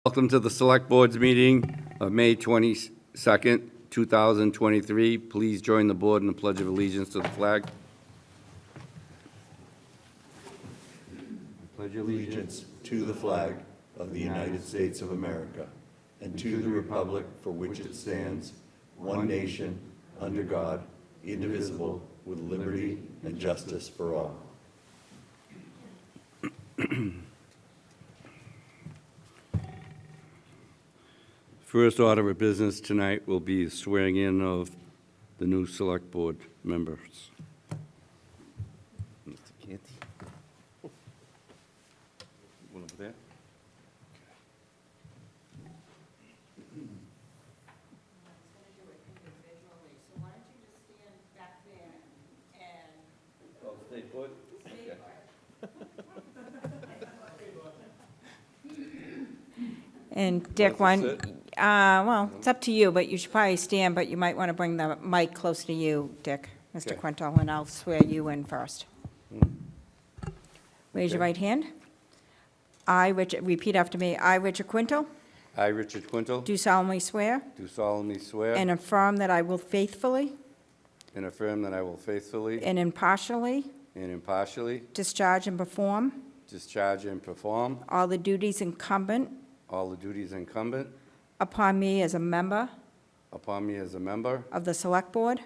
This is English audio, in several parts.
Welcome to the Select Board's meeting of May 22nd, 2023. Please join the board in the Pledge of Allegiance to the flag. Pledge allegiance to the flag of the United States of America and to the republic for which it stands, one nation, under God, indivisible, with liberty and justice for all. First order of business tonight will be swearing in of the new Select Board members. Mr. Canty. One over there. Stay put. And Dick, well, it's up to you, but you should probably stand, but you might want to bring the mic close to you, Dick, Mr. Okay. Quintal, and I'll swear you in first. Raise your Okay. right hand. Repeat after me. I, Richard Quintal, I, Richard Quintal, do solemnly swear do solemnly swear and affirm that I will faithfully and affirm that I will faithfully and impartially and impartially discharge and perform discharge and perform all the duties incumbent all the duties incumbent upon me as a member upon me as a member of the Select Board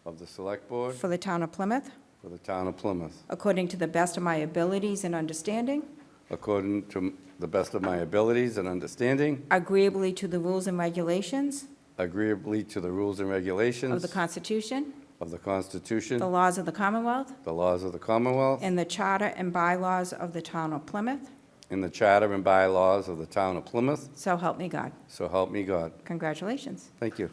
of the Select Board for the Town of Plymouth, for the Town of Plymouth, according to the best of my abilities and understanding, according to the best of my abilities and understanding, agreeably to the rules and regulations agreeably to the rules and regulations of the Constitution, of the Constitution, the laws of the Commonwealth, the laws of the Commonwealth, and the Charter and bylaws of the Town of Plymouth. and the Charter and bylaws of the Town of Plymouth, So help me God. so help me God. Congratulations. Thank you.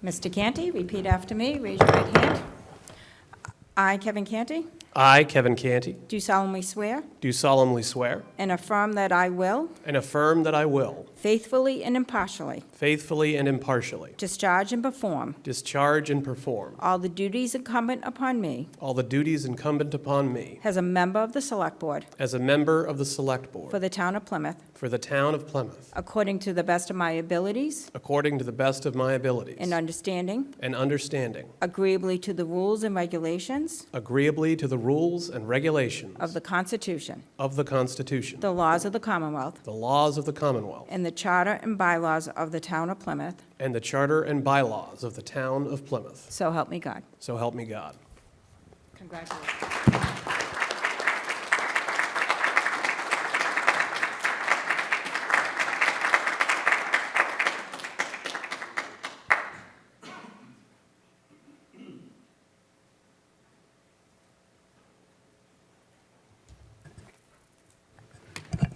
Mr. Canty, repeat after me. Raise your right hand. I, Kevin Canty, I, Kevin Canty, do solemnly swear do solemnly swear and affirm that I will and affirm that I will faithfully and impartially faithfully and impartially discharge and perform discharge and perform all the duties incumbent upon me all the duties incumbent upon me as a member of the Select Board as a member of the Select for Board the Town of Plymouth, for the Town of Plymouth, according to the best of my abilities according to the best of my abilities and understanding, and understanding, agreeably to the rules and regulations agreeably to the rules and regulations of the Constitution, of the Constitution, the laws of the Commonwealth, the laws of the Commonwealth, and the Charter and bylaws of the Town of Plymouth. and the Charter and bylaws of the Town of Plymouth. So help me God. So help me God. Congratulations.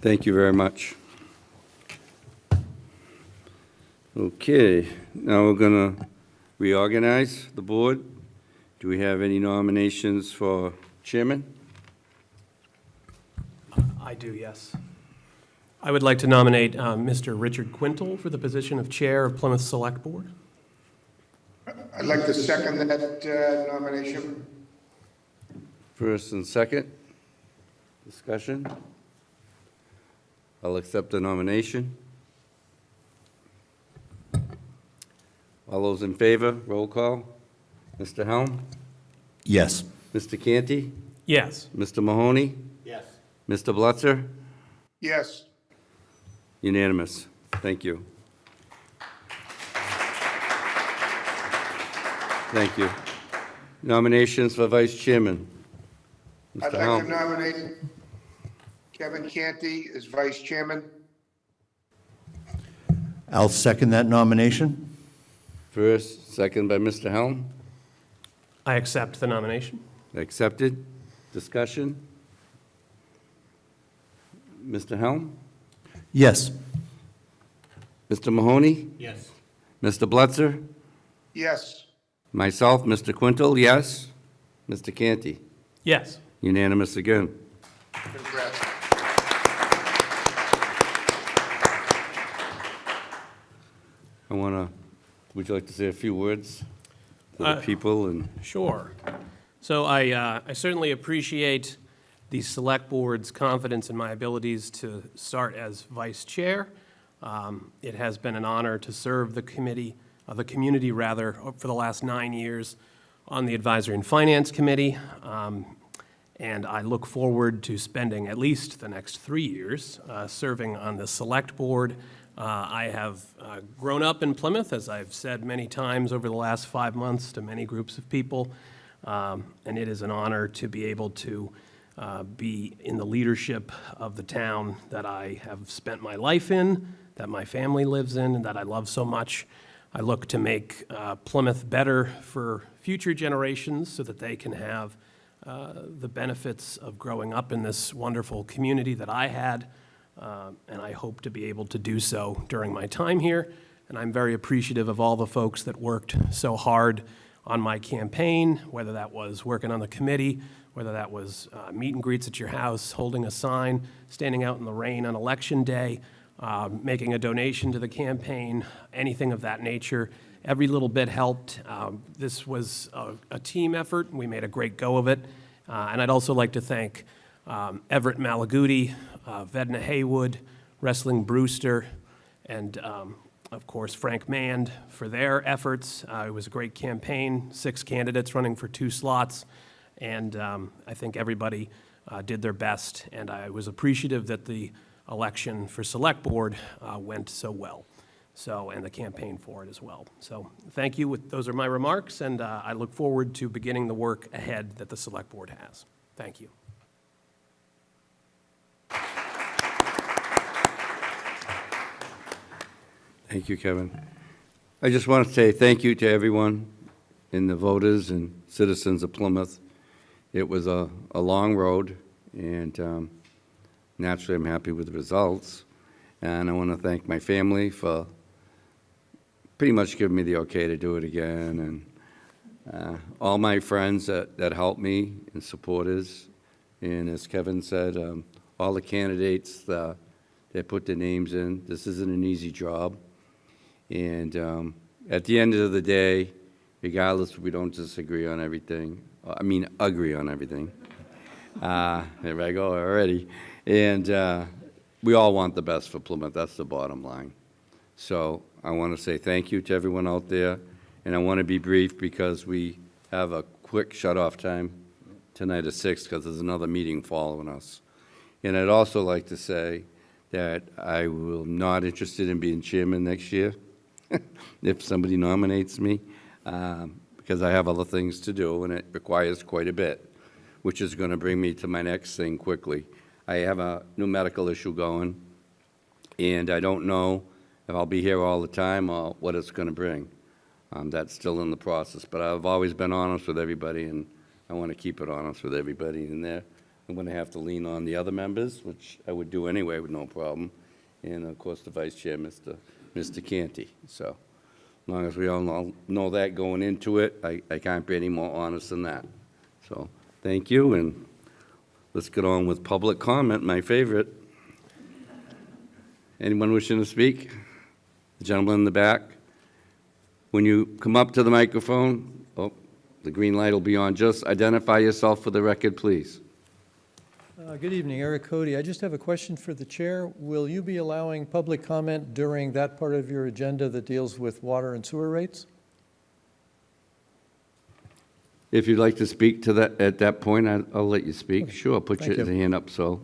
Thank you very much. Okay, now we're going to reorganize the board. Do we have any nominations for chairman? I do, yes. I would like to nominate Mr. Richard Quintal for the position of Chair of Plymouth Select Board. I'd like to second that nomination. First and second, discussion. I'll accept the nomination. All those in favor, roll call. Mr. Helm? Yes. Mr. Canty? Yes. Mr. Mahoney? Yes. Mr. Blutzer? Yes, Unanimous. Thank you. Thank you. Nominations for vice chairman. I'd Mr. like to Helm? nominate Kevin Canty as vice chairman. I'll second that nomination. First, second by Mr. Helm. I accept the nomination. Accepted. Discussion. Mr. Helm? Yes. Mr. Mahoney? Yes. Mr. Blutzer? Yes, Myself, Mr. Quintal, yes. Mr. Canty? Yes. Unanimous again. congrats. I want to, would you like to say a few words to the people? And Sure. So I certainly appreciate the Select Board's confidence in my abilities to start as Vice Chair. It has been an honor to serve the community, for the last 9 years on the Advisory and Finance Committee. And I look forward to spending at least the next 3 years serving on the Select Board. I have grown up in Plymouth, as I've said many times over the last 5 months to many groups of people, and it is an honor to be able to be in the leadership of the town that I have spent my life in, that my family lives in, and that I love so much. I look to make Plymouth better for future generations so that they can have the benefits of growing up in this wonderful community that I had, and I hope to be able to do so during my time here. And I'm very appreciative of all the folks that worked so hard on my campaign, whether that was working on the committee, whether that was meet and greets at your house, holding a sign, standing out in the rain on Election Day, making a donation to the campaign, anything of that nature. Every little bit helped. This was a team effort. We made a great go of it. And I'd also like to thank Everett Malaguti, Vedna Haywood, Wrestling Brewster, and of course Frank Mand for their efforts. It was a great campaign, 6 candidates running for 2 slots, and I think everybody did their best, and I was appreciative that the election for Select Board went so well. And the campaign for it as well. So thank you. Those are my remarks, and I look forward to beginning the work ahead that the Select Board has. Thank you. Thank you, Kevin. I just want to say thank you to everyone and the voters and citizens of Plymouth. It was a long road, and naturally I'm happy with the results. And I want to thank my family for pretty much giving me the okay to do it again, and all my friends that helped me and supporters. And as Kevin said, all the candidates that put their names in. This isn't an easy job. And at the end of the day, regardless if we don't disagree on everything, agree on everything. There I go already. And we all want the best for Plymouth. That's the bottom line. So I want to say thank you to everyone out there. And I want to be brief because we have a quick shut-off time tonight at 6 because there's another meeting following us. And I'd also like to say that I will not interested in being chairman next year if somebody nominates me, because I have other things to do, and it requires quite a bit, which is going to bring me to my next thing quickly. I have a new medical issue going, and I don't know if I'll be here all the time or what it's going to bring. That's still in the process, but I've always been honest with everybody, and I want to keep it honest with everybody in there. I'm going to have to lean on the other members, which I would do anyway with no problem, and of course the vice chair, Mr. Canty. So as long as we all know that going into it, I can't be any more honest than that. So thank you, and let's get on with public comment, my favorite. Anyone wishing to speak? The gentleman in the back. When you come up to the microphone, the green light will be on. Just identify yourself for the record, please. Good evening, Eric Cody. I just have a question for the chair. Will you be allowing public comment during that part of your agenda that deals with water and sewer rates? If you'd like to speak to that at that point, I'll let you speak. Okay. Sure, put Thank your you. hand up, so.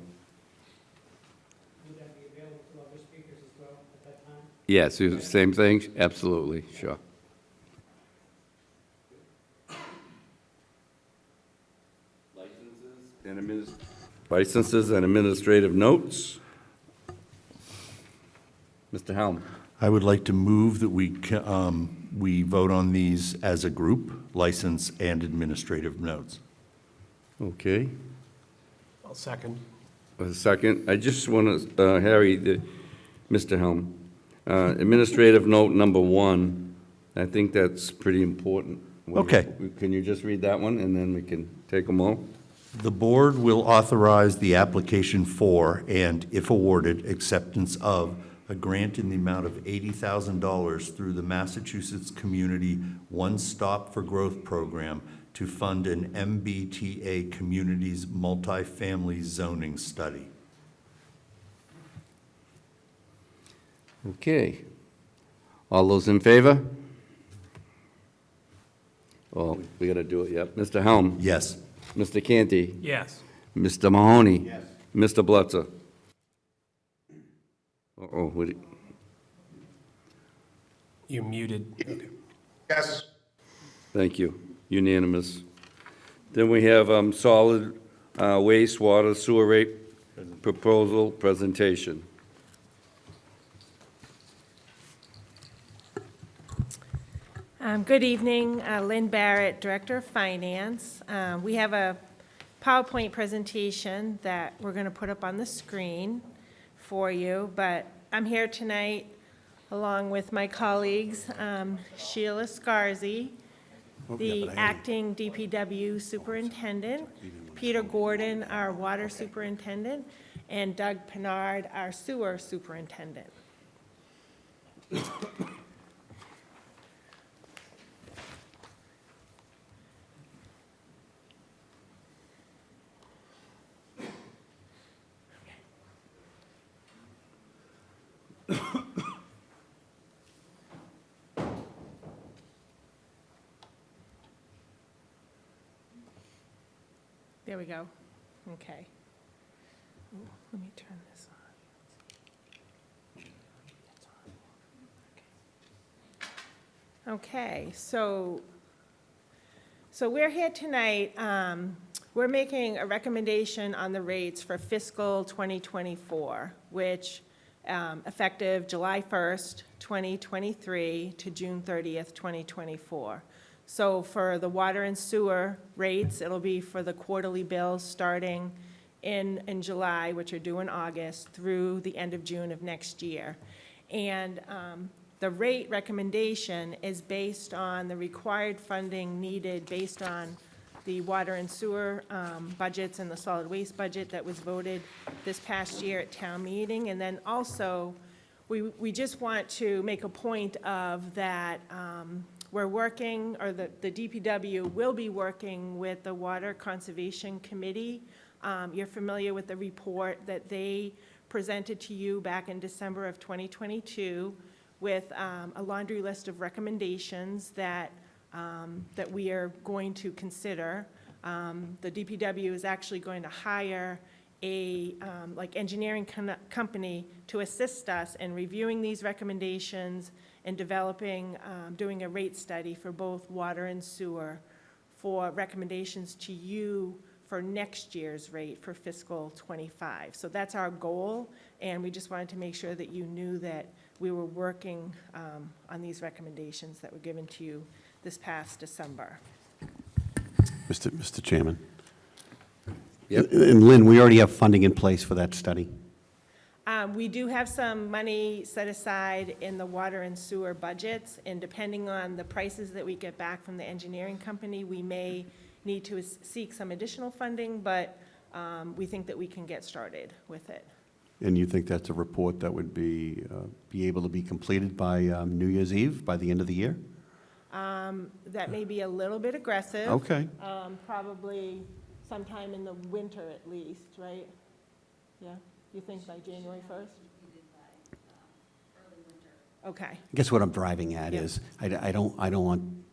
Would that be available to other speakers as well at that time? Yes, same thing? Absolutely, sure. Licenses and administrative notes. Mr. Helm. I would like to move that we vote on these as a group, license and administrative notes. Okay. I'll second. A second. I just want to, Harry, Mr. Helm, administrative note number 1, I think that's pretty important. Okay. Can you just read that one, and then we can take them all? The board will authorize the application for, and if awarded, acceptance of a grant in the amount of $80,000 through the Massachusetts Community One Stop for Growth Program to fund an MBTA Communities multifamily zoning study. Okay. All those in favor? Oh, we got to do it, yep. Mr. Helm? Yes. Mr. Canty? Yes. Mr. Mahoney? Yes. Mr. Blitzer? Uh-oh, what do You muted. Okay. Yes. thank you. Unanimous. Then we have solid wastewater sewer rate proposal presentation. Good evening, Lynn Barrett, Director of Finance. We have a PowerPoint presentation that we're going to put up on the screen for you, but I'm here tonight along with my colleagues, Sheila Scarzi, the Acting DPW Superintendent, Peter Gordon, our Water Superintendent, and Doug Pinard, our Sewer Superintendent. There we go. Okay. Ooh, let me turn this on. Okay, so we're here tonight. We're making a recommendation on the rates for fiscal 2024, which effective July 1st, 2023 to June 30th, 2024. So for the water and sewer rates, it'll be for the quarterly bills starting in July, which are due in August, through the end of June of next year. And the rate recommendation is based on the required funding needed based on the water and sewer budgets and the solid waste budget that was voted this past year at town meeting. And then also, we just want to make a point of that we're working, or the DPW will be working with the Water Conservation Committee. You're familiar with the report that they presented to you back in December of 2022 with a laundry list of recommendations that we are going to consider. The DPW is actually going to hire a engineering company to assist us in reviewing these recommendations and developing, doing a rate study for both water and sewer for recommendations to you for next year's rate for fiscal '25. So that's our goal, and we just wanted to make sure that you knew that we were working on these recommendations that were given to you this past December. Mr. Chairman? Yep. And Lynn, we already have funding in place for that study? We do have some money set aside in the water and sewer budgets, and depending on the prices that we get back from the engineering company, we may need to seek some additional funding, but we think that we can get started with it. And you think that's a report that would be able to be completed by New Year's Eve, by the end of the year? That may be a little bit aggressive. Okay. Probably sometime in the winter at least, right? Yeah, you think by January 1st? Okay. I guess what I'm driving at Yeah. is, I don't want, in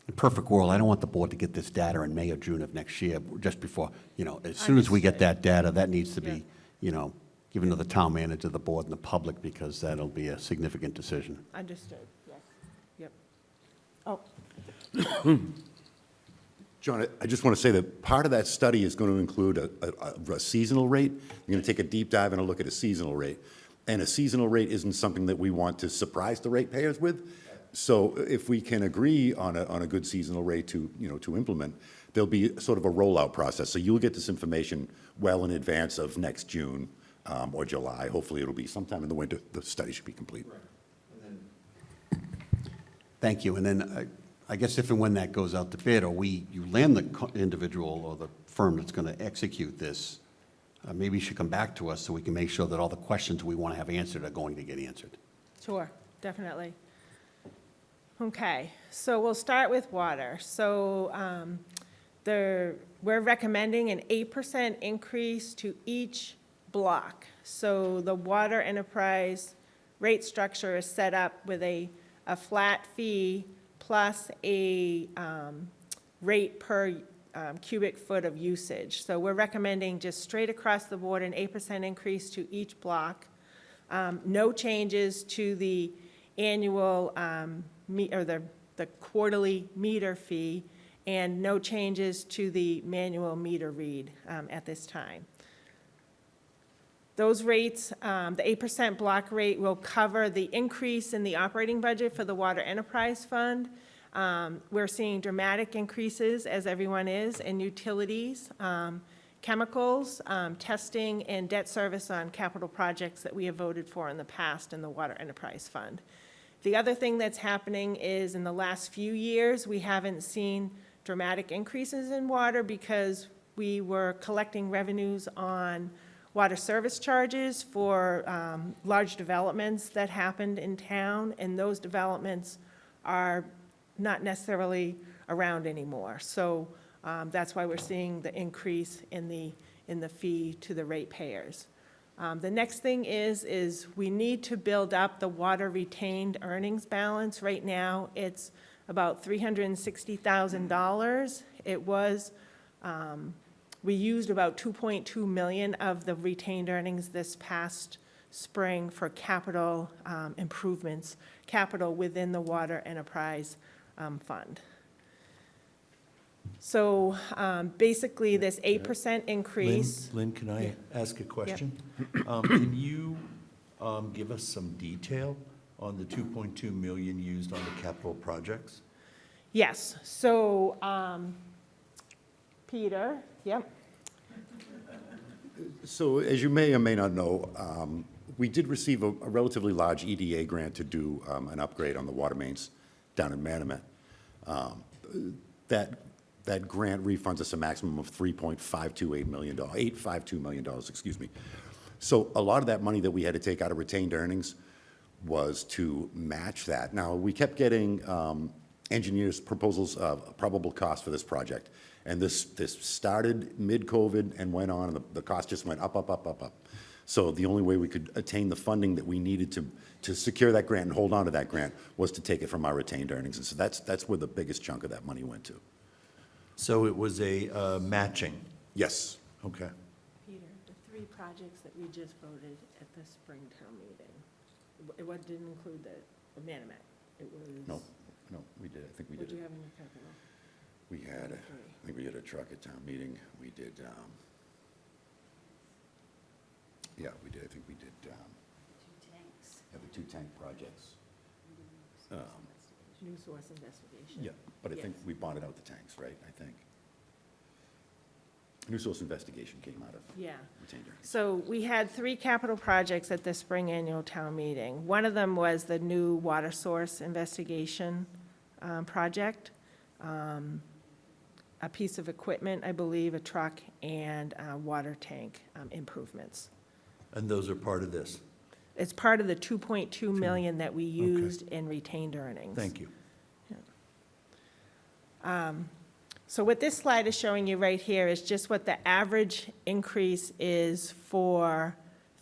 a perfect world, I don't want the board to get this data in May or June of next year, just before, as soon as we get that data, that needs to be, given to the town manager, the board, and the public, because that'll be a significant decision. Understood, yes. Yep. Oh, John, I just want to say that part of that study is going to include a seasonal rate. You're going to take a deep dive and a look at a seasonal rate. And a seasonal rate isn't something that we want to surprise the ratepayers with. So if we can agree on a good seasonal rate to implement, there'll be sort of a rollout process. So you'll get this information well in advance of next June or July. Hopefully it'll be sometime in the winter. The study should be complete. Thank you. And then I guess if and when that goes out to bid, or you land the individual or the firm that's going to execute this, maybe you should come back to us so we can make sure that all the questions we want to have answered are going to get answered. sure, definitely. Okay, so we'll start with water. So we're recommending an 8% increase to each block. So the water enterprise rate structure is set up with a flat fee plus a rate per cubic foot of usage. So we're recommending just straight across the board an 8% increase to each block. No changes to the annual or the quarterly meter fee, and no changes to the manual meter read at this time. Those rates, the 8% block rate will cover the increase in the operating budget for the Water Enterprise Fund. We're seeing dramatic increases, as everyone is, in utilities, chemicals, testing, and debt service on capital projects that we have voted for in the past in the Water Enterprise Fund. The other thing that's happening is in the last few years, we haven't seen dramatic increases in water because we were collecting revenues on water service charges for large developments that happened in town, and those developments are not necessarily around anymore. So that's why we're seeing the increase in the fee to the ratepayers. The next thing is we need to build up the water retained earnings balance. Right now, it's about $360,000. It was, we used about 2.2 million of the retained earnings this past spring for capital improvements, capital within the Water Enterprise Fund. So basically, this 8% increase. Lynn, can I Yeah. ask a question? Can you give us some detail on the 2.2 million used on the capital projects? Yes, so, Peter, yep, So as you may or may not know, we did receive a relatively large EDA grant to do an upgrade on the water mains down in Manomet. That grant refunds us a maximum of $3.528 million, $852 million, excuse me. So a lot of that money that we had to take out of retained earnings was to match that. Now, we kept getting engineers' proposals of probable cost for this project. And this started mid-COVID and went on, and the cost just went up, up, up, up, up. So the only way we could attain the funding that we needed to secure that grant and hold on to that grant was to take it from our retained earnings. And so that's where the biggest chunk of that money went to. So it was a matching, Yes. okay. Peter, the three projects that we just voted at the Springtown meeting, it didn't include the Manomet, it was. No, we did, I think we What did. do you have in your capital? We had, I think we had a truck at town meeting. We did, yeah, we did, I think we did, yeah, the 2 tank projects. New source investigation. Yeah, but I think Yes. we bonded out the tanks, right, I think. New source investigation came out of Yeah. retained earnings. So we had 3 capital projects at the spring annual town meeting. One of them was the new water source investigation project, a piece of equipment, I believe, a truck, and water tank improvements. And those are part of this? It's part of the 2.2 million that we used in retained earnings. Thank you. So what this slide is showing you right here is just what the average increase is for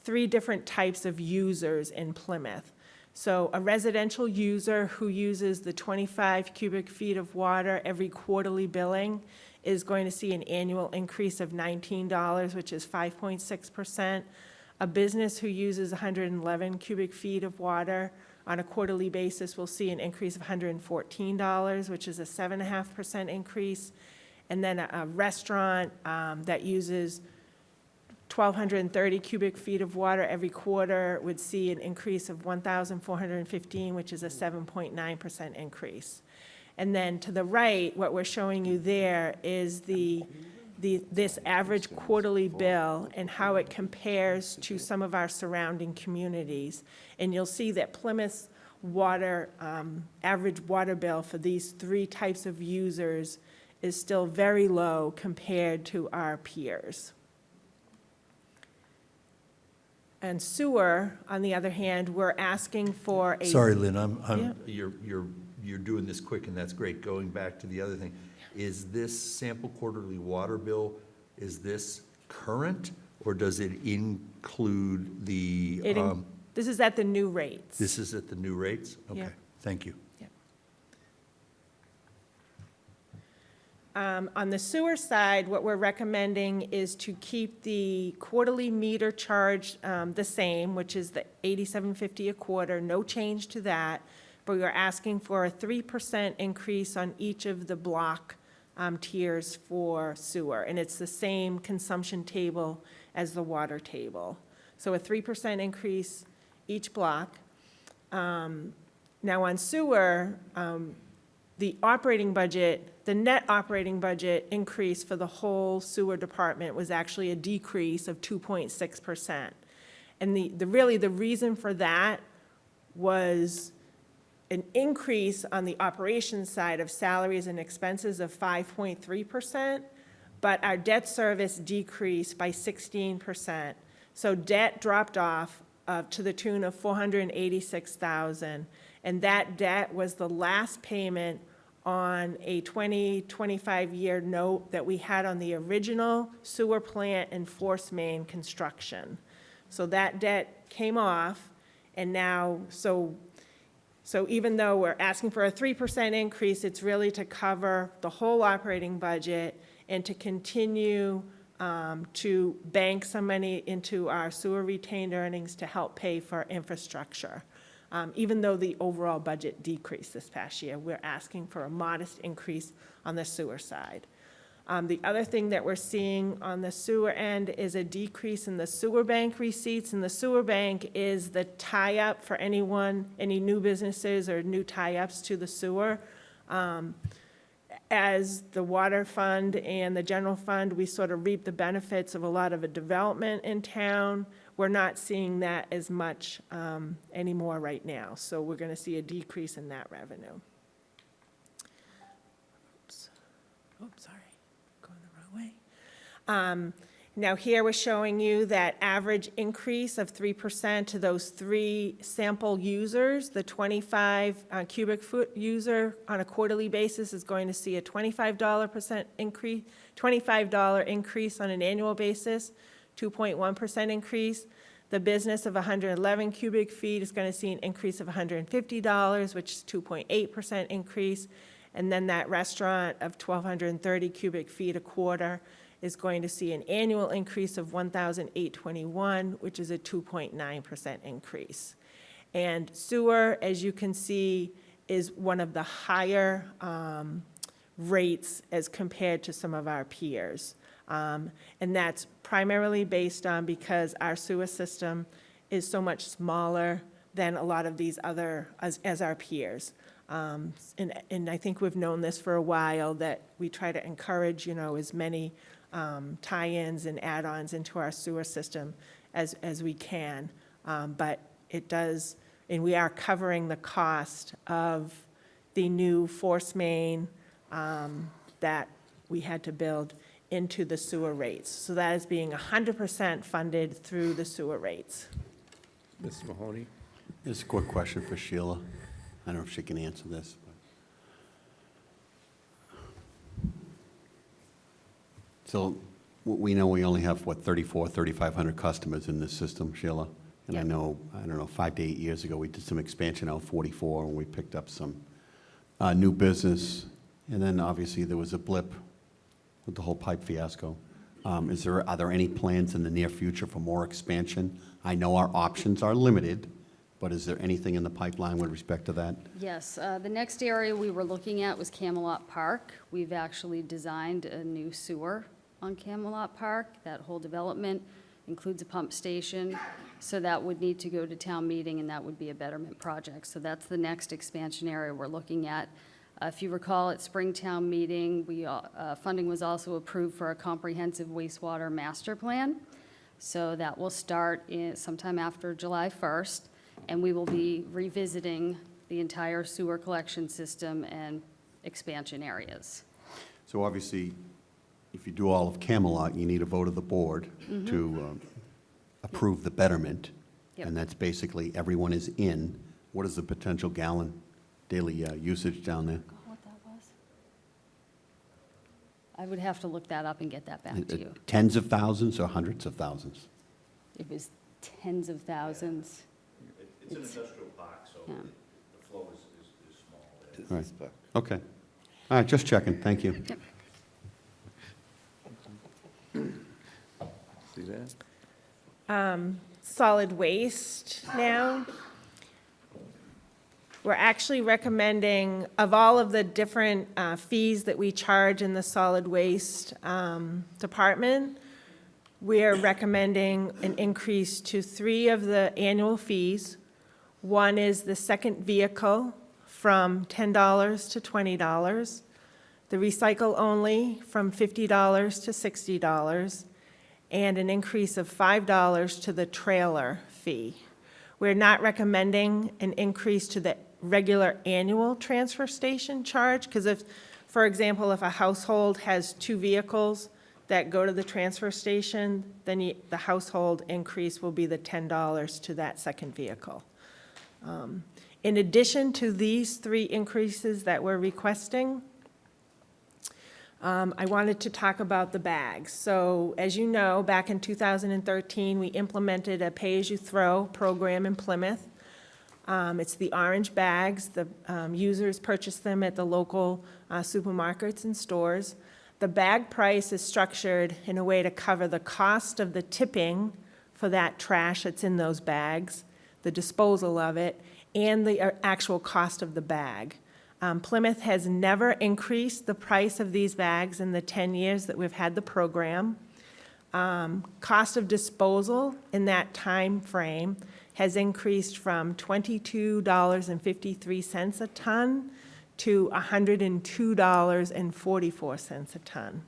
3 different types of users in Plymouth. So a residential user who uses the 25 cubic feet of water every quarterly billing is going to see an annual increase of $19, which is 5.6%. A business who uses 111 cubic feet of water on a quarterly basis will see an increase of $114, which is a 7.5% increase. And then a restaurant that uses 1,230 cubic feet of water every quarter would see an increase of 1,415, which is a 7.9% increase. And then to the right, what we're showing you there is this average quarterly bill and how it compares to some of our surrounding communities. And you'll see that Plymouth's water, average water bill for these 3 types of users is still very low compared to our peers. And sewer, on the other hand, we're asking for a. Sorry, Lynn, Yeah. you're you're doing this quick, and that's great. Going back to the other thing, is this sample quarterly water bill, is this current, or does it include the, This is at the new rates. this is at the new rates? Yeah. Okay, thank you. On the sewer side, what we're recommending is to keep the quarterly meter charge the same, which is the $87.50 a quarter, no change to that. But we are asking for a 3% increase on each of the block tiers for sewer. And it's the same consumption table as the water table. So a 3% increase each block. Now on sewer, the operating budget, the net operating budget increase for the whole sewer department was actually a decrease of 2.6%. And really, the reason for that was an increase on the operations side of salaries and expenses of 5.3%, but our debt service decreased by 16%. So debt dropped off to the tune of $486,000, and that debt was the last payment on a 25-year note that we had on the original sewer plant and force main construction. So that debt came off, and now, so even though we're asking for a 3% increase, it's really to cover the whole operating budget and to continue to bank some money into our sewer retained earnings to help pay for infrastructure. Even though the overall budget decreased this past year, we're asking for a modest increase on the sewer side. The other thing that we're seeing on the sewer end is a decrease in the sewer bank receipts, and the sewer bank is the tie-up for any new businesses or new tie-ups to the sewer. As the water fund and the general fund, we sort of reap the benefits of a lot of a development in town. We're not seeing that as much anymore right now, so we're going to see a decrease in that revenue. Oops, sorry, going the wrong way. Now here we're showing you that average increase of 3% to those 3 sample users. The 25 cubic foot user on a quarterly basis is going to see a $25 increase on an annual basis, 2.1% increase. The business of 111 cubic feet is going to see an increase of $150, which is 2.8% increase. And then that restaurant of 1,230 cubic feet a quarter is going to see an annual increase of $1,821, which is a 2.9% increase. And sewer, as you can see, is one of the higher rates as compared to some of our peers. And that's primarily based on because our sewer system is so much smaller than a lot of these other, as our peers. And I think we've known this for a while, that we try to encourage, as many tie-ins and add-ons into our sewer system as we can. But it does, and we are covering the cost of the new force main that we had to build into the sewer rates. So that is being 100% funded through the sewer rates. Mr. Mahoney? Just a quick question for Sheila. I don't know if she can answer this. So we know we only have, 3,500 customers in this system, Sheila? And I Yeah. know, 5 to 8 years ago, we did some expansion out 44, and we picked up some new business. And then obviously there was a blip with the whole pipe fiasco. Are there any plans in the near future for more expansion? I know our options are limited, but is there anything in the pipeline with respect to that? Yes, the next area we were looking at was Camelot Park. We've actually designed a new sewer on Camelot Park. That whole development includes a pump station, so that would need to go to town meeting, and that would be a betterment project. So that's the next expansion area we're looking at. If you recall, at Springtown meeting, funding was also approved for a comprehensive wastewater master plan. So that will start sometime after July 1st, and we will be revisiting the entire sewer collection system and expansion areas. So obviously, if you do all of Camelot, you need a vote of the board to approve the betterment. Yep. And that's basically everyone is in. What is the potential gallon daily usage down there? What that was? I would have to look that up and get that back to you. Tens of thousands or hundreds of thousands? It was tens of thousands. It's an industrial park, so Yeah. the flow is small. Right. Okay. All right, just checking, thank you. Yep. See that? Solid waste now. We're actually recommending, of all of the different fees that we charge in the solid waste department, we're recommending an increase to 3 of the annual fees. One is the second vehicle from $10 to $20, the recycle only from $50 to $60, and an increase of $5 to the trailer fee. We're not recommending an increase to the regular annual transfer station charge, because if, for example, if a household has 2 vehicles that go to the transfer station, then the household increase will be the $10 to that second vehicle. In addition to these 3 increases that we're requesting, I wanted to talk about the bags. So as you know, back in 2013, we implemented a pay-as-you-throw program in Plymouth. It's the orange bags. The users purchase them at the local supermarkets and stores. The bag price is structured in a way to cover the cost of the tipping for that trash that's in those bags, the disposal of it, and the actual cost of the bag. Plymouth has never increased the price of these bags in the 10 years that we've had the program. Cost of disposal in that time frame has increased from $22.53 a ton to $102.44 a ton.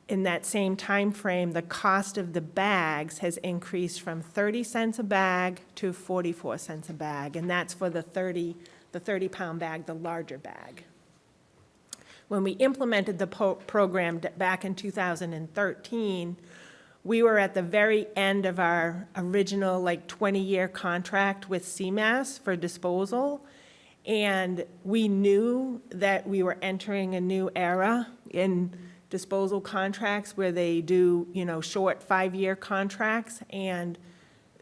In that same time frame, the cost of the bags has increased from 30 cents a bag to 44 cents a bag, and that's for the 30-pound bag, the larger bag. When we implemented the program back in 2013, we were at the very end of our original 20-year contract with CMAS for disposal, and we knew that we were entering a new era in disposal contracts where they do, short 5-year contracts, and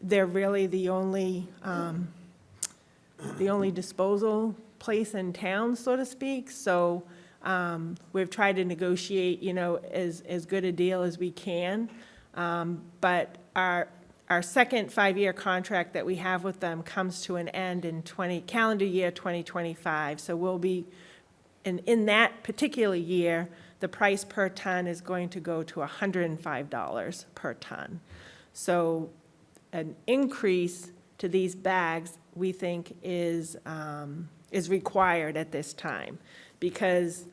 they're really the only disposal place in town, so to speak. So we've tried to negotiate, as good a deal as we can. But our second 5-year contract that we have with them comes to an end in calendar year 2025. So we'll be, in that particular year, the price per ton is going to go to $105 per ton. So an increase to these bags, we think, is required at this time, because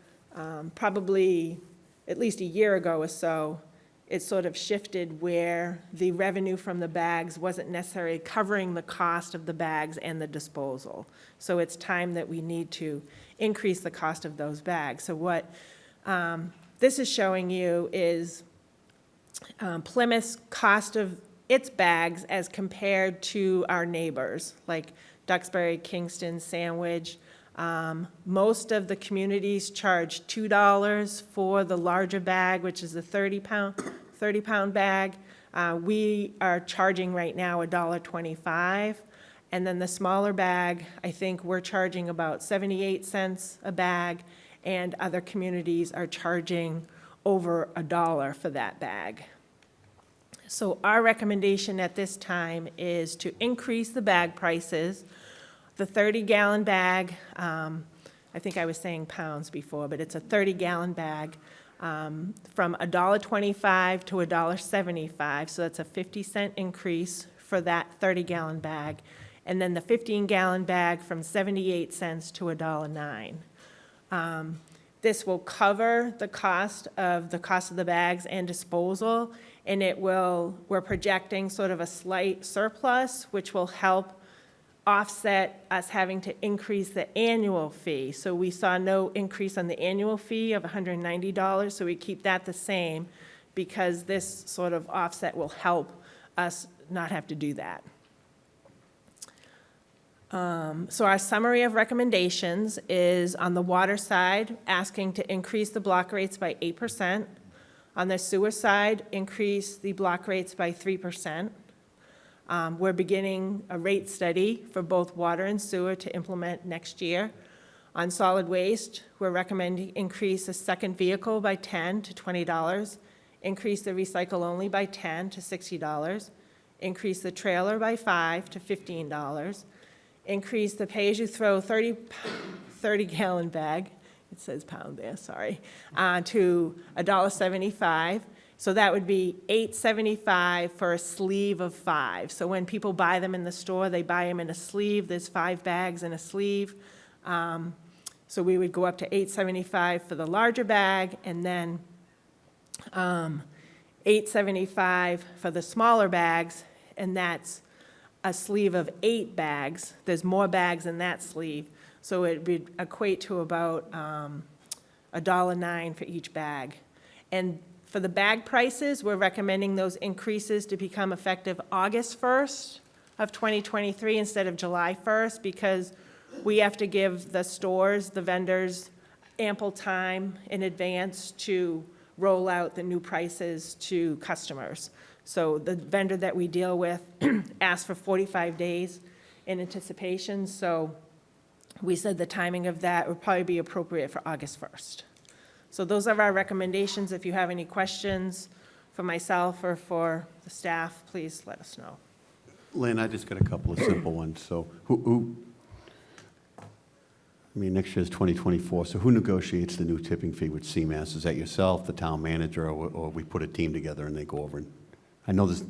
probably at least a year ago or so, it sort of shifted where the revenue from the bags wasn't necessarily covering the cost of the bags and the disposal. So it's time that we need to increase the cost of those bags. So what this is showing you is Plymouth's cost of its bags as compared to our neighbors, like Duxbury, Kingston, Sandwich. Most of the communities charge $2 for the larger bag, which is the 30-pound bag. We are charging right now $1.25. And then the smaller bag, I think we're charging about 78 cents a bag, and other communities are charging over $1 for that bag. So our recommendation at this time is to increase the bag prices. The 30-gallon bag, I think I was saying pounds before, but it's a 30-gallon bag, from $1.25 to $1.75, so that's a 50-cent increase for that 30-gallon bag. And then the 15-gallon bag from 78 cents to $1.09. This will cover the cost of the bags and disposal, and we're projecting sort of a slight surplus, which will help offset us having to increase the annual fee. So we saw no increase on the annual fee of $190, so we keep that the same, because this sort of offset will help us not have to do that. So our summary of recommendations is, on the water side, asking to increase the block rates by 8%. On the sewer side, increase the block rates by 3%. We're beginning a rate study for both water and sewer to implement next year. On solid waste, we're recommending increase the second vehicle by $10 to $20, increase the recycle only by $10 to $60, increase the trailer by $5 to $15, increase the pay-as-you-throw 30-gallon bag, it says pound there, sorry, to $1.75. So that would be $8.75 for a sleeve of 5. So when people buy them in the store, they buy them in a sleeve. There's 5 bags in a sleeve. So we would go up to $8.75 for the larger bag, and then $8.75 for the smaller bags, and that's a sleeve of 8 bags. There's more bags in that sleeve, so it would equate to about $1.09 for each bag. And for the bag prices, we're recommending those increases to become effective August 1st of 2023 instead of July 1st, because we have to give the stores, the vendors, ample time in advance to roll out the new prices to customers. So the vendor that we deal with asked for 45 days in anticipation, so we said the timing of that would probably be appropriate for August 1st. So those are our recommendations. If you have any questions for myself or for the staff, please let us know. Lynn, I just got a couple of simple ones. So next year's 2024, so who negotiates the new tipping fee with CMAS? Is that yourself, the town manager, or we put a team together and they go over? I know this,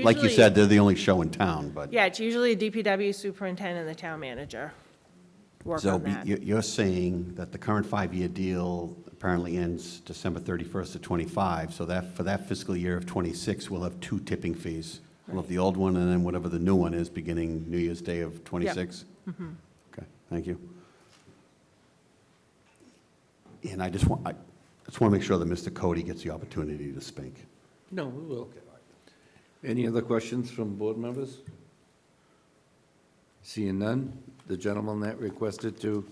like you said, they're the only show in town, but. Yeah, it's usually a DPW superintendent and the town manager work on that. So you're saying that the current 5-year deal apparently ends December 31st of '25, so that for that fiscal year of '26, we'll have 2 tipping fees. We'll have the old one and then whatever the new one is beginning New Year's Day of '26? Yep. Mm-hmm. Okay, thank you. And I just want to make sure that Mr. Cody gets the opportunity to speak. No, we will. Any other questions from board members? Seeing none, the gentleman that requested to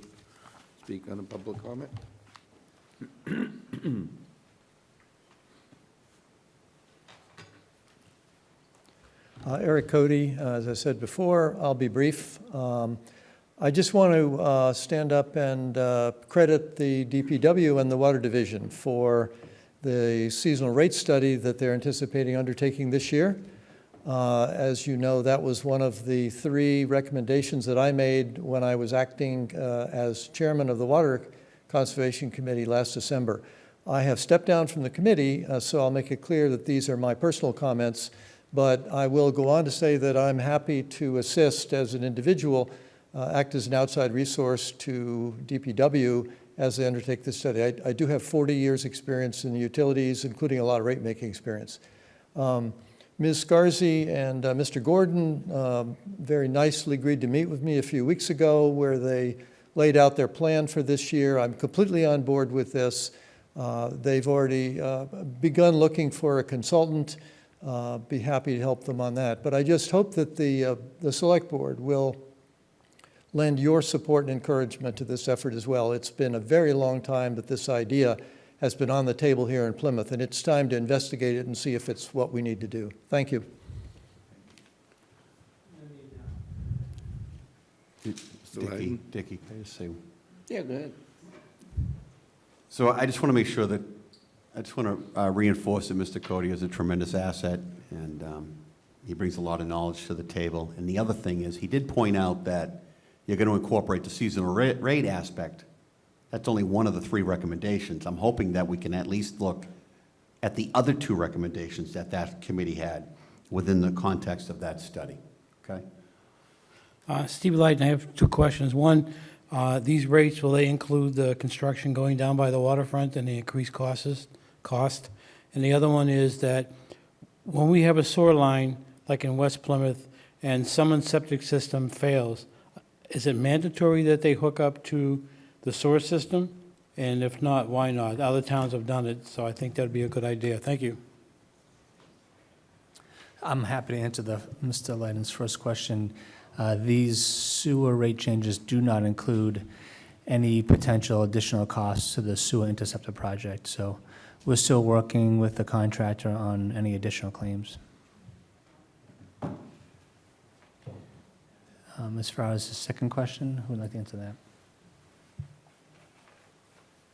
speak on a public comment? Eric Cody, as I said before, I'll be brief. I just want to stand up and credit the DPW and the Water Division for the seasonal rate study that they're anticipating undertaking this year. As you know, that was one of the 3 recommendations that I made when I was acting as chairman of the Water Conservation Committee last December. I have stepped down from the committee, so I'll make it clear that these are my personal comments, but I will go on to say that I'm happy to assist as an individual, act as an outside resource to DPW as they undertake this study. I do have 40 years' experience in the utilities, including a lot of rate-making experience. Ms. Scarzi and Mr. Gordon very nicely agreed to meet with me a few weeks ago, where they laid out their plan for this year. I'm completely on board with this. They've already begun looking for a consultant. Be happy to help them on that. But I just hope that the Select Board will lend your support and encouragement to this effort as well. It's been a very long time that this idea has been on the table here in Plymouth, and it's time to investigate it and see if it's what we need to do. Thank you. Dickie, can I just say? Yeah, go ahead. So I just want to make sure that, I just want to reinforce that Mr. Cody is a tremendous asset, and he brings a lot of knowledge to the table. And the other thing is, he did point out that you're going to incorporate the seasonal rate aspect. That's only one of the 3 recommendations. I'm hoping that we can at least look at the other 2 recommendations that that committee had within the context of that study, okay? Steve Lighten, I have 2 questions. One, these rates, will they include the construction going down by the waterfront and the increased cost? And the other one is that when we have a sewer line, like in West Plymouth, and someone's septic system fails, is it mandatory that they hook up to the sewer system? And if not, why not? Other towns have done it, so I think that'd be a good idea. Thank you. I'm happy to answer Mr. Leiden's first question. These sewer rate changes do not include any potential additional costs to the sewer interceptor project. So we're still working with the contractor on any additional claims. As far as the second question, who would like to answer that?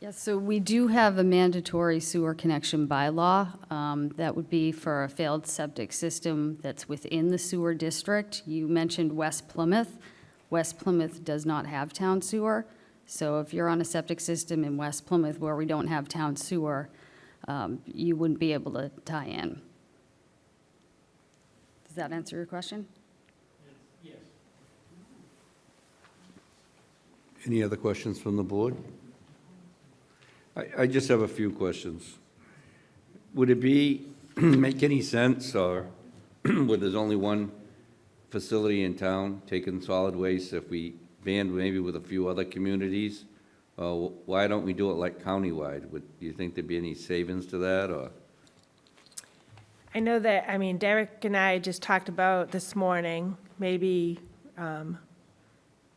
Yes, so we do have a mandatory sewer connection bylaw. That would be for a failed septic system that's within the sewer district. You mentioned West Plymouth. West Plymouth does not have town sewer. So if you're on a septic system in West Plymouth where we don't have town sewer, you wouldn't be able to tie in. Does that answer your question? Yes. Any other questions from the board? I just have a few questions. Would it make any sense, or where there's only one facility in town taking solid waste, if we band maybe with a few other communities? Why don't we do it like countywide? Do you think there'd be any savings to that, or? I know that, I mean, Derek and I just talked about this morning, maybe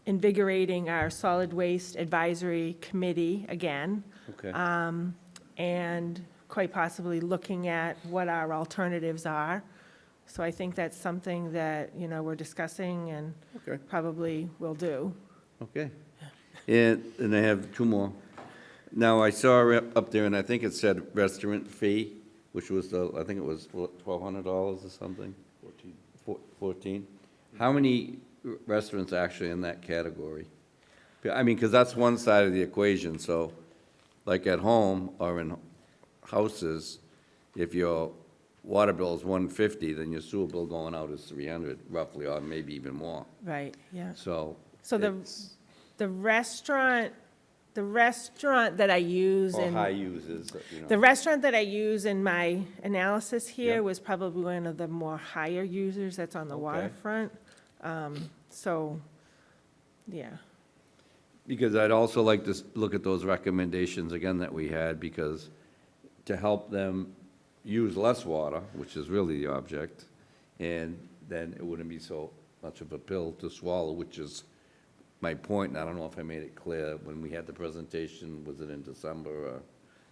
invigorating our solid waste advisory committee again. Okay. And quite possibly looking at what our alternatives are. So I think that's something that, we're discussing and Okay. probably will do. Okay. And I have two more. Now, I saw up there, and I think it said restaurant fee, which was, I think it was $1,200 or something? 14. How many restaurants actually in that category? I mean, because that's one side of the equation, so like at home or in houses, if your water bill is $150, then your sewer bill going out is $300 roughly, or maybe even more. Right, yeah. So. So the restaurant that I use Or in. high users, The restaurant that I use in my analysis here Yep. was probably one of the more higher users that's on the Okay. waterfront. So, yeah. Because I'd also like to look at those recommendations again that we had, because to help them use less water, which is really the object, and then it wouldn't be so much of a pill to swallow, which is my point, and I don't know if I made it clear when we had the presentation, was it in December or,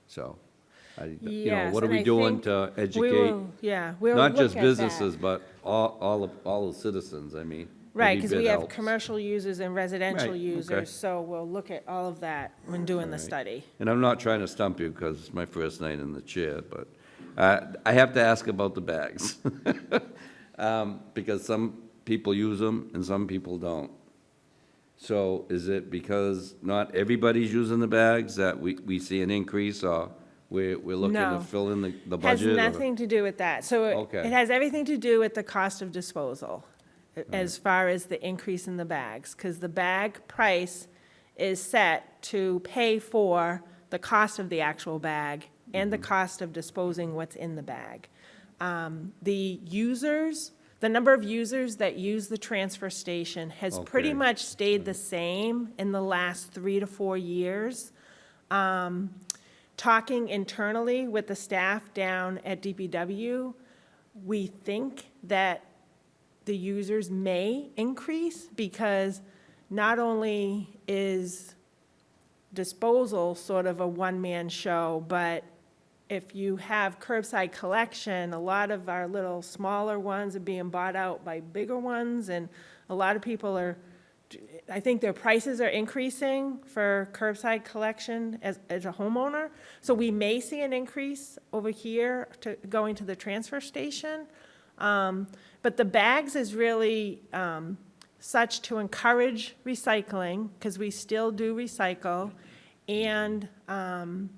so. Yes, what are and we I doing think to we educate, will- Yeah, we'll not look just at that. businesses, but all the citizens, I mean. Right, every because bit we have helps. commercial users and residential Right, okay. users, so we'll look at all of that when doing the Right. study. And I'm not trying to stump you, because it's my first night in the chair, but I have to ask about the bags. Because some people use them and some people don't. So is it because not everybody's using the bags that we see an increase, or we're looking No. to fill in the Has budget? or- nothing to do with that. So Okay. it has everything to do with the cost of disposal, as far as the increase in the bags, because the bag price is set to pay for the cost of the actual bag and the cost of disposing what's in the bag. The number of users that use the transfer station has pretty Okay. much stayed the same in the last 3 to 4 years. Talking internally with the staff down at DPW, we think that the users may increase, because not only is disposal sort of a one-man show, but if you have curbside collection, a lot of our little smaller ones are being bought out by bigger ones, and a lot of people I think their prices are increasing for curbside collection as a homeowner. So we may see an increase over here going to the transfer station. But the bags is really such to encourage recycling, because we still do recycle, and the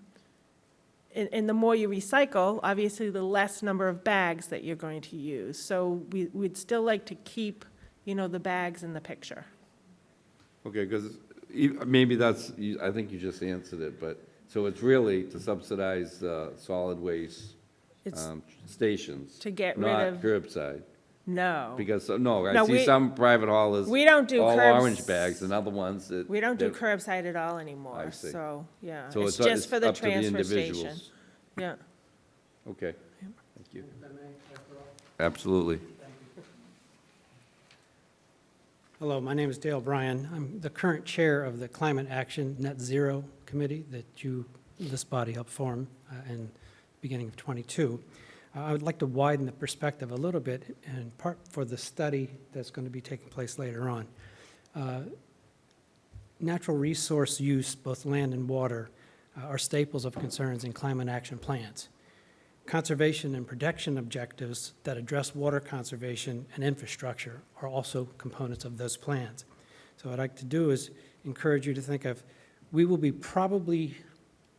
more you recycle, obviously, the less number of bags that you're going to use. So we'd still like to keep, the bags in the picture. Okay, because maybe I think you just answered it, but, so it's really to subsidize solid waste It's stations. to get rid of- Not curbside. No. Because, I No, see we- some private haulers. we don't do all curbs- orange bags, and other ones that. We don't do that- curbside at all anymore, I see. so, yeah. So It's just for the up to transfer station. individuals. Yeah. Okay, thank you. Absolutely. Hello, my name is Dale Bryan. I'm the current chair of the Climate Action Net Zero Committee that this body helped form in the beginning of '22. I would like to widen the perspective a little bit, in part for the study that's going to be taking place later on. Natural resource use, both land and water, are staples of concerns in climate action plans. Conservation and protection objectives that address water conservation and infrastructure are also components of those plans. So what I'd like to do is encourage you to think of, we will be probably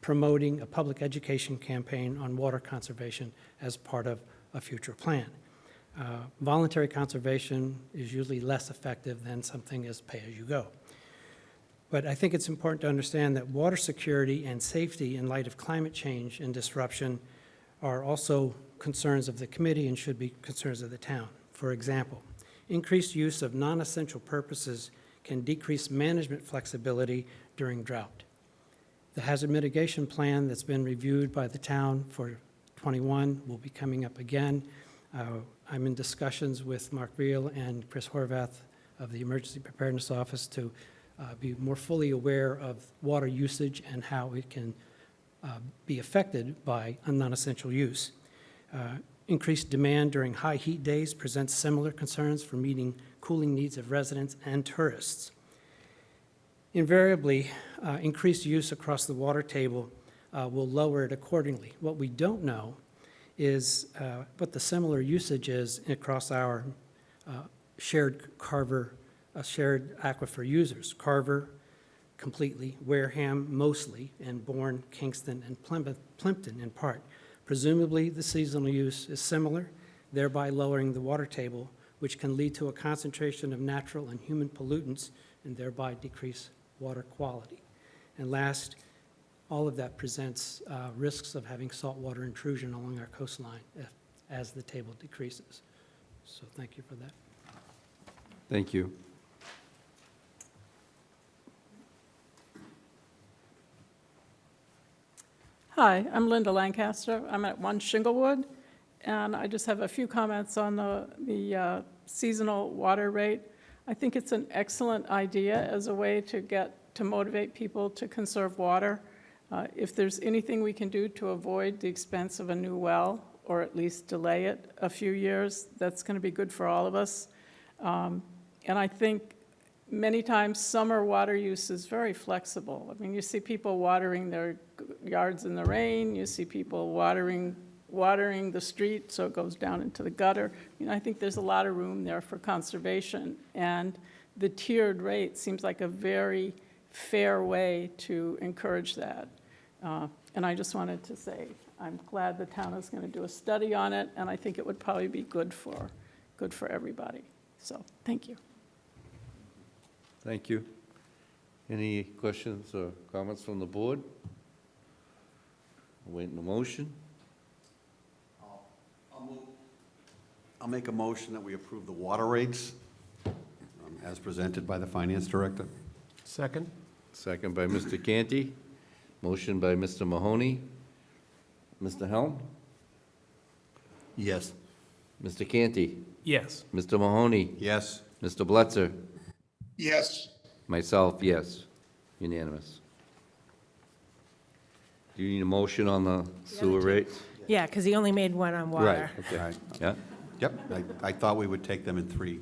promoting a public education campaign on water conservation as part of a future plan. Voluntary conservation is usually less effective than something as pay-as-you-go. But I think it's important to understand that water security and safety in light of climate change and disruption are also concerns of the committee and should be concerns of the town. For example, increased use of non-essential purposes can decrease management flexibility during drought. The hazard mitigation plan that's been reviewed by the town for '21 will be coming up again. I'm in discussions with Mark Reel and Chris Horvath of the Emergency Preparedness Office to be more fully aware of water usage and how it can be affected by a non-essential use. Increased demand during high heat days presents similar concerns for meeting cooling needs of residents and tourists. Invariably, increased use across the water table will lower it accordingly. What we don't know is what the similar usage is across our shared aquifer users. Carver, completely, Wareham mostly, and Bourne, Kingston, and Plimpton in part. Presumably, the seasonal use is similar, thereby lowering the water table, which can lead to a concentration of natural and human pollutants and thereby decrease water quality. And last, all of that presents risks of having saltwater intrusion along our coastline as the table decreases. So thank you for that. Thank you. Hi, I'm Linda Lancaster. I'm at 1 Shinglewood, and I just have a few comments on the seasonal water rate. I think it's an excellent idea as a way to motivate people to conserve water. If there's anything we can do to avoid the expense of a new well, or at least delay it a few years, that's going to be good for all of us. And I think many times summer water use is very flexible. I mean, you see people watering their yards in the rain, you see people watering the street so it goes down into the gutter. You know, I think there's a lot of room there for conservation, and the tiered rate seems like a very fair way to encourage that. And I just wanted to say, I'm glad the town is going to do a study on it, and I think it would probably be good for everybody. So, thank you. Thank you. Any questions or comments from the board? Awaiting the motion. I'll make a motion that we approve the water rates as presented by the finance director. Second? Second by Mr. Canty. Motion by Mr. Mahoney. Mr. Helm? Yes. Mr. Canty? Yes. Mr. Mahoney? Yes. Mr. Bletzer? Yes. Myself, yes. Unanimous. Do you need a motion on the sewer rates? Yeah, because he only made one on Right, water. okay. Right. Yeah, Yep, I thought we would take them in three.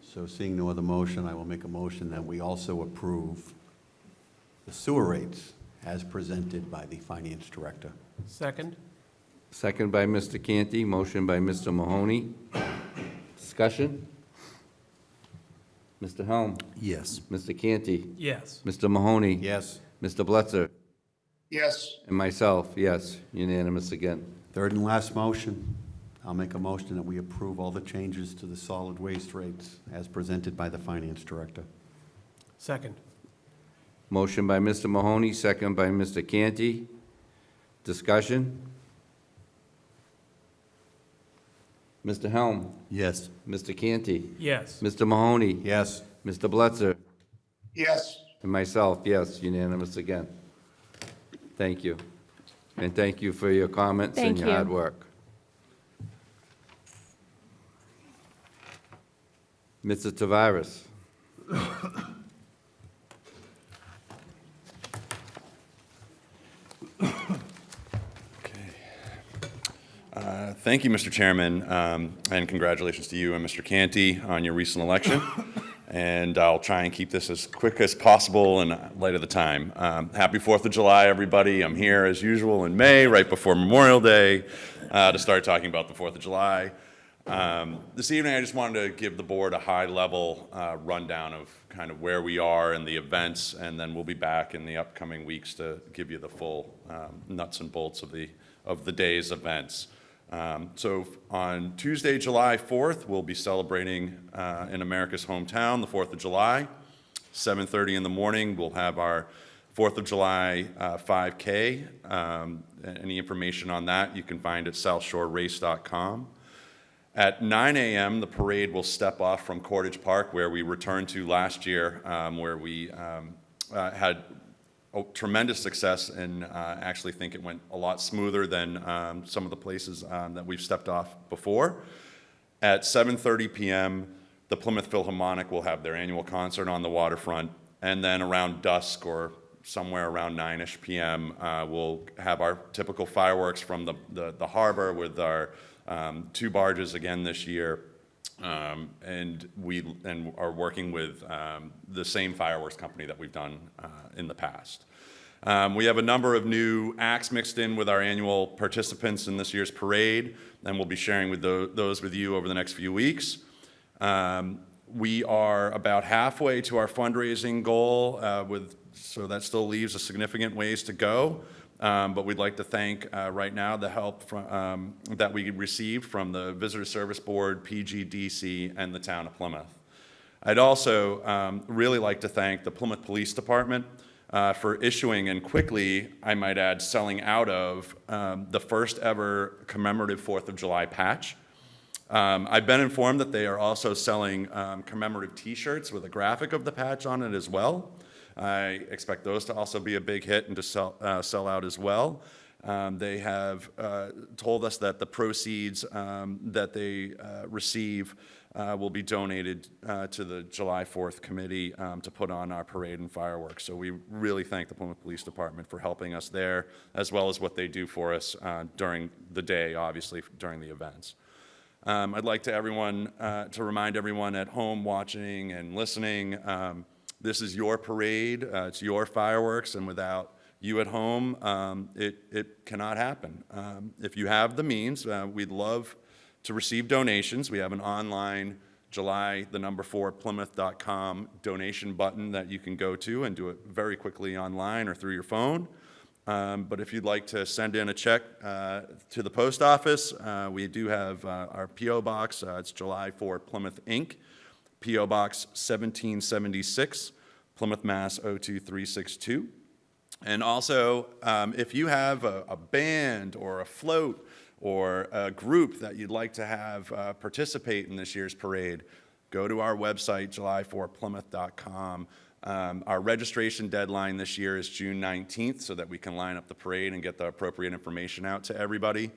So seeing no other motion, I will make a motion that we also approve the sewer rates as presented by the finance director. Second? second by Mr. Canty, motion by Mr. Mahoney. Discussion? Mr. Helm? Yes. Mr. Canty? Yes. Mr. Mahoney? Yes. Mr. Bletzer? Yes. And myself, yes, unanimous again. Third and last motion, I'll make a motion that we approve all the changes to the solid waste rates as presented by the finance director. Second? Motion by Mr. Mahoney, second by Mr. Canty. Discussion? Mr. Helm? Yes. Mr. Canty? Yes. Mr. Mahoney? Yes. Mr. Bletzer? Yes. And myself, yes, unanimous again. Thank you. And thank you for your comments and Thank your you. hard work. Mr. Tavares. Thank you, Mr. Chairman, and congratulations to you and Mr. Canty on your recent election. And I'll try and keep this as quick as possible in light of the time. Happy 4th of July, everybody. I'm here as usual in May, right before Memorial Day, to start talking about the 4th of July. This evening, I just wanted to give the board a high-level rundown of kind of where we are in the events, and then we'll be back in the upcoming weeks to give you the full nuts and bolts of the day's events. So on Tuesday, July 4th, we'll be celebrating in America's hometown, the 4th of July. 7:30 in the morning, we'll have our 4th of July 5K. Any information on that, you can find at southshorerace.com. At 9 a.m., the parade will step off from Cordage Park, where we returned to last year, where we had tremendous success, and actually think it went a lot smoother than some of the places that we've stepped off before. At 7:30 p.m., the Plymouth Philharmonic will have their annual concert on the waterfront, and then around dusk or somewhere around 9-ish p.m., we'll have our typical fireworks from the harbor with our 2 barges again this year. And we are working with the same fireworks company that we've done in the past. We have a number of new acts mixed in with our annual participants in this year's parade, and we'll be sharing with those with you over the next few weeks. We are about halfway to our fundraising goal, so that still leaves a significant ways to go. But we'd like to thank right now the help from, that we received from the Visitor Service Board, PGDC, and the town of Plymouth. I'd also really like to thank the Plymouth Police Department for issuing and quickly, I might add, selling out of the first ever commemorative 4th of July patch. I've been informed that they are also selling commemorative T-shirts with a graphic of the patch on it as well. I expect those to also be a big hit and to sell out as well. They have told us that the proceeds that they receive will be donated to the July 4th committee to put on our parade and fireworks. So we really thank the Plymouth Police Department for helping us there, as well as what they do for us during the day, obviously, during the events. I'd like to remind everyone at home watching and listening, this is your parade, it's your fireworks, and without you at home, it cannot happen. If you have the means, we'd love to receive donations. We have an online July4Plymouth.com donation button that you can go to and do it very quickly online or through your phone. But if you'd like to send in a check to the post office, we do have our P.O. Box. It's July 4 Plymouth, Inc., P.O. Box 1776, Plymouth, Mass. 02362. And also, if you have a band or a float or a group that you'd like to have participate in this year's parade, go to our website, July4Plymouth.com. Our registration deadline this year is June 19th, so that we can line up the parade and get the appropriate information out to everybody.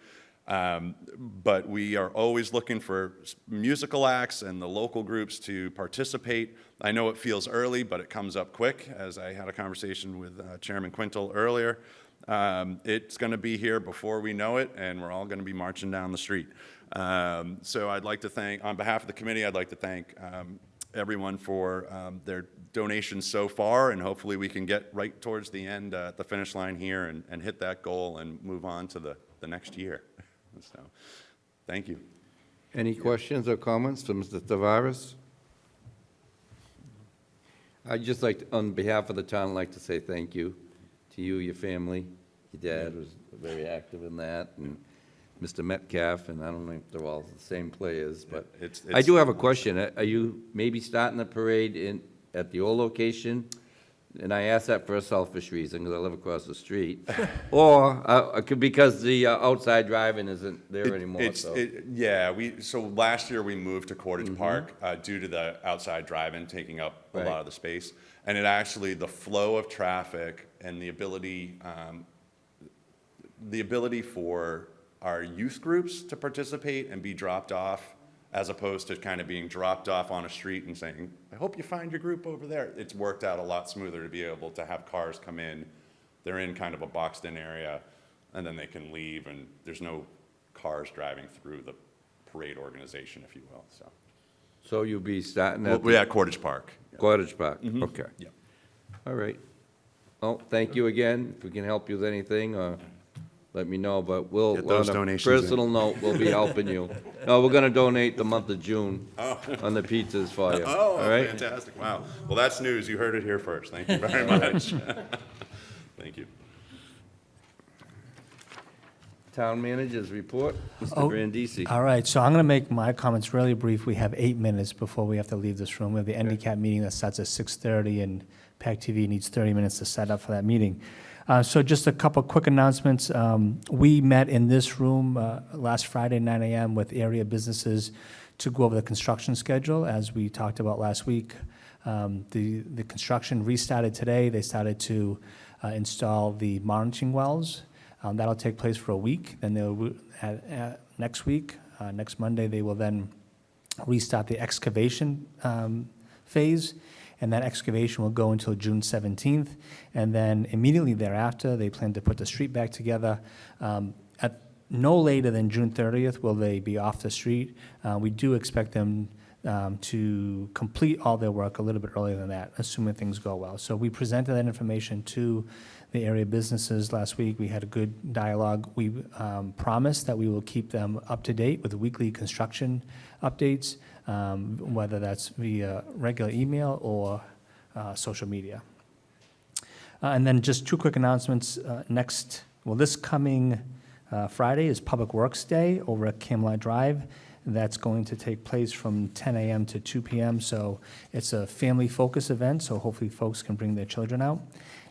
But we are always looking for musical acts and the local groups to participate. I know it feels early, but it comes up quick, as I had a conversation with Chairman Quintal earlier. It's going to be here before we know it, and we're all going to be marching down the street. So I'd like to thank, on behalf of the committee, I'd like to thank everyone for their donations so far, and hopefully we can get right towards the end at the finish line here and hit that goal and move on to the next year. So, thank you. Any questions or comments for Mr. Tavares? I'd just like, on behalf of the town, I'd like to say thank you to you, your family. Your dad was very active in that, and Mr. Metcalf, and I don't know if they're all the same players, but I do have a question. Are you maybe starting the parade at the old location? And I ask that for a selfish reason, because I live across the street. Or because the outside driving isn't there anymore. Yeah, so last year we moved to Cordage Park due to the outside drive-in taking up a lot of the space. And it actually, the flow of traffic and the ability for our youth groups to participate and be dropped off as opposed to kind of being dropped off on a street and saying, I hope you find your group over there. It's worked out a lot smoother to be able to have cars come in, they're in kind of a boxed-in area, and then they can leave, and there's no cars driving through the parade organization, if you will, so. So you'll be starting We'll at be at Cottage Park. Cottage Park? Okay. Yeah. All right. Well, thank you again. If we can help you with anything, let me know, but we'll, Get those on a donations in. personal note, we'll be helping you. No, we're gonna donate the month of June on the pizzas for you. Oh, All right? fantastic, wow. Well, that's news, you heard it here first, thank you very much. Thank you. Town managers report, Mr. Oh, Brandisi. All right, so I'm going to make my comments really brief. We have 8 minutes before we have to leave this room. We have the handicap meeting that starts at 6:30, and PAC TV needs 30 minutes to set up for that meeting. So just a couple quick announcements. We met in this room last Friday, 9 a.m., with area businesses to go over the construction schedule, as we talked about last week. The construction restarted today. They started to install the monitoring wells. That'll take place for a week. Then they'll, next week, next Monday, they will then restart the excavation phase, and that excavation will go until June 17th. And then immediately thereafter, they plan to put the street back together. At no later than June 30th will they be off the street. We do expect them to complete all their work a little bit earlier than that, assuming things go well. So we presented that information to the area businesses last week. We had a good dialogue. We promised that we will keep them up to date with weekly construction updates, whether that's via regular email or social media. And then just 2 quick announcements. This coming Friday is Public Works Day over at Camelot Drive. That's going to take place from 10 a.m. to 2 p.m., so it's a family-focused event, so hopefully folks can bring their children out.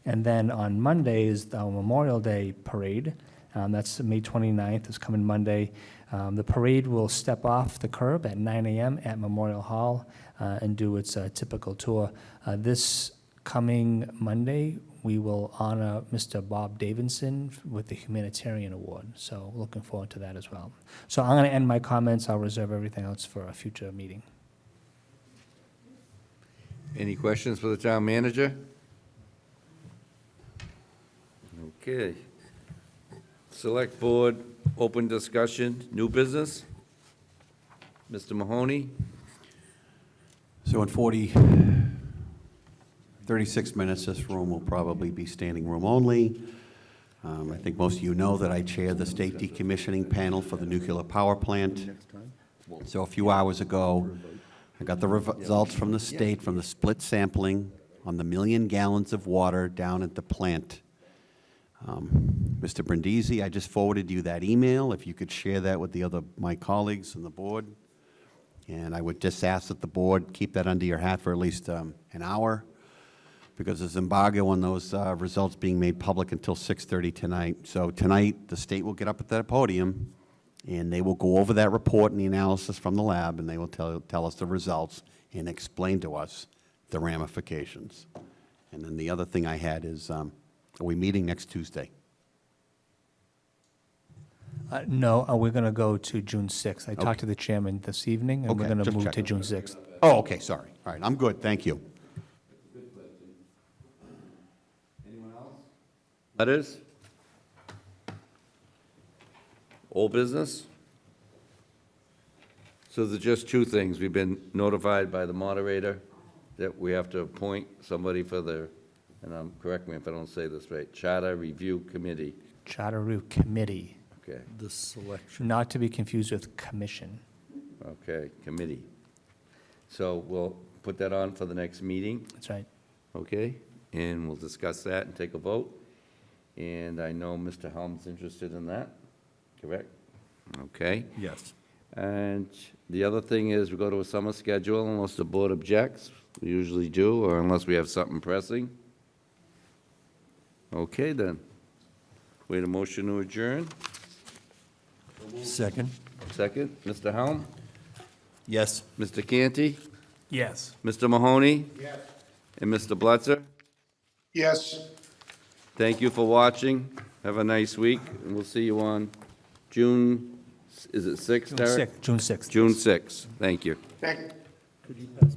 And then on Monday is our Memorial Day Parade. That's May 29th, it's coming Monday. The parade will step off the curb at 9 a.m. at Memorial Hall and do its typical tour. This coming Monday, we will honor Mr. Bob Davidson with the Humanitarian Award, so looking forward to that as well. So I'm going to end my comments. I'll reserve everything else for a future meeting. Any questions for the town manager? Okay. Select Board, open discussion, new business? Mr. Mahoney? So in 36 minutes, this room will probably be standing room only. I think most of you know that I chair the state decommissioning panel for the nuclear power plant. So a few hours ago, I got the results from the state from the split sampling on the 1 million gallons of water down at the plant. Mr. Brindisi, I just forwarded you that email. If you could share that with my colleagues on the board. And I would just ask that the board keep that under your hat for at least an hour, because there's embargo on those results being made public until 6:30 tonight. So tonight, the state will get up at that podium, and they will go over that report and the analysis from the lab, and they will tell us the results and explain to us the ramifications. And then the other thing I had is, are we meeting next Tuesday? No, we're going to go to June 6th. I talked to the chairman this evening, and we're Okay, going to just move checking. to June 6th. Oh, okay, sorry. All right, I'm good, thank you. Letters? Old business? So there's just 2 things. We've been notified by the moderator that we have to appoint somebody for the, and correct me if I don't say this right, Charter Review Committee. Charter Review Committee, Okay, The selection. not to be confused with commission. okay, committee. So we'll put that on for the next meeting, That's right. okay? And we'll discuss that and take a vote. And I know Mr. Helm's interested in that, correct? Okay. Yes. And the other thing is, we go to a summer schedule unless the board objects. We usually do, or unless we have something pressing. Okay, then. Wait a motion to adjourn. Second? Second, Mr. Helm? Yes. Mr. Canty? Yes. Mr. Mahoney? Yes. And Mr. Blitzer? Yes. Thank you for watching. Have a nice week, and we'll see you on June Is it 6, Derek? June 6th. June 6th. Thank you. Thank, Could you pass